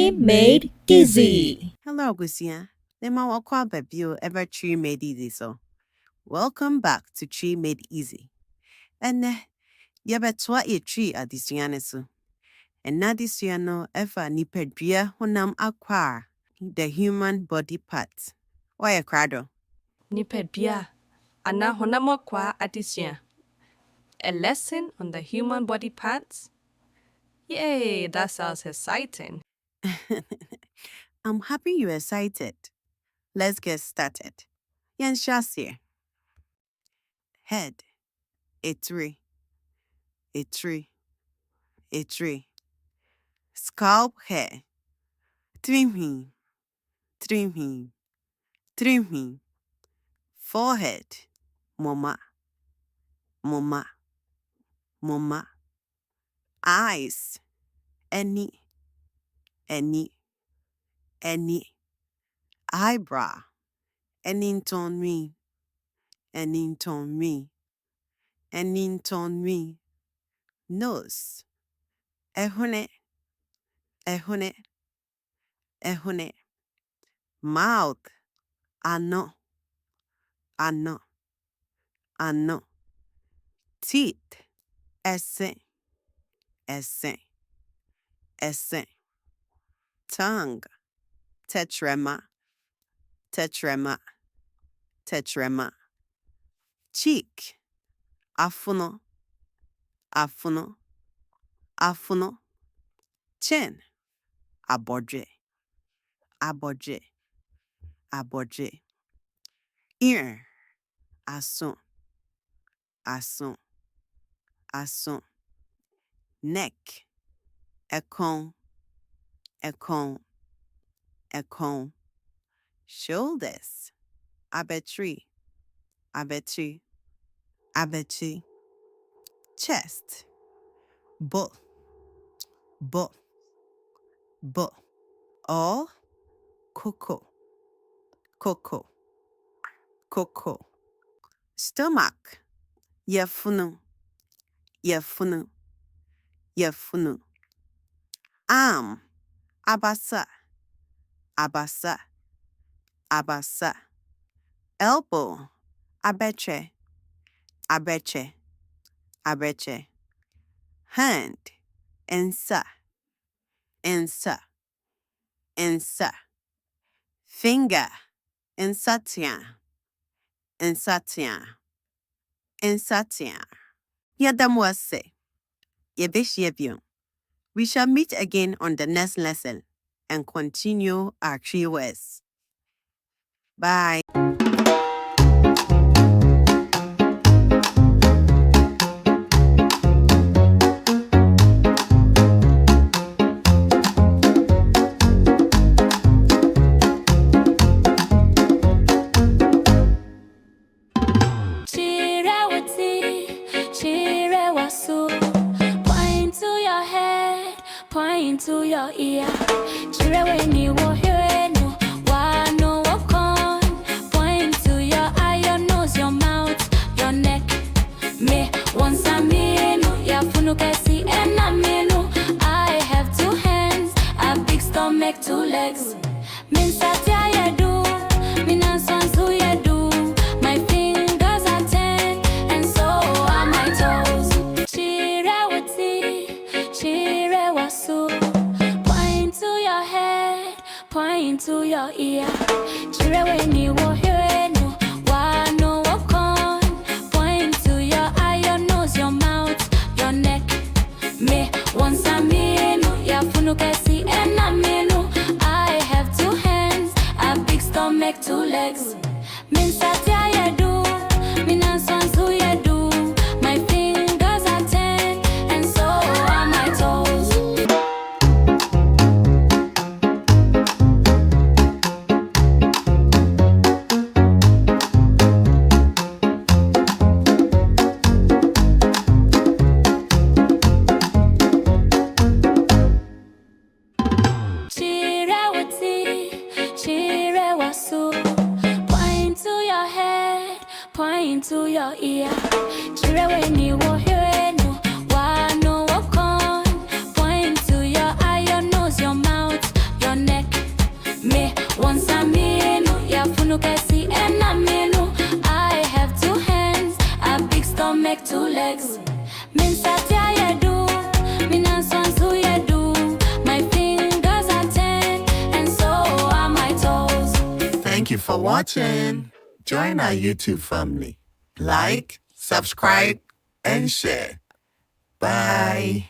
Tree Made Easy. Hello, Gusia. Nema Akwaa Babio ever Tree Made Easy so. Welcome back to Tree Made Easy. And yabetwa ye tree adisuane so. And nadisuano ever nipedria honam Akwaa, the human body part. Why a crado? Nipedria, ana Honam Akwaa addition. A lesson on the human body parts? Yay, that sounds exciting. I'm happy you're excited. Let's get started. Yan Shasia. Head, a tree. Scalp hair, trim him. Forehead, mama. Eyes, any. Eyebrow, enintone me. Nose, ehune. Mouth, ano. Teeth, esse. Tongue, tetrema. Cheek, afuno. Chin, abodje. Ear, asun. Neck, ekon. Shoulders, abetri. Chest, butt. Or cocoa. Stomach, yefunu. Arm, abasa. Elbow, abeche. Hand, ensa. Finger, ensatia. Yadamwase. Yebeshiebion. We shall meet again on the next lesson and continue our tree words. Bye. Point to your ear. Chire when you hear no. Wano walk on. Point to your eye, your nose, your mouth, your neck. Me once a menu. Ya funu kasi ena menu. I have 2 hands, a big stomach, 2 legs. Min satya ya do. Min sons who ya do. My fingers are 10, and so are my toes. Chire wasu. Point to your head, point to your ear. Chire when you hear no. Wano walk on. Point to your eye, your nose, your mouth, your neck. Me once a menu. Ya funu kasi ena menu. I have 2 hands, a big stomach, 2 legs. Min satya ya do. Min sons who ya do. My fingers are 10, and so are my toes. Chire wasu. Point to your head, point to your ear. Chire when you hear no. Wano walk on. Point to your eye, your nose, your mouth, And I have 2 hands, a big stomach, 2 legs. Min satya ye do, min answansu ye do. My fingers are 10, and so are my toes. Thank you for watching. Join our YouTube family. Like, subscribe, and share. Bye.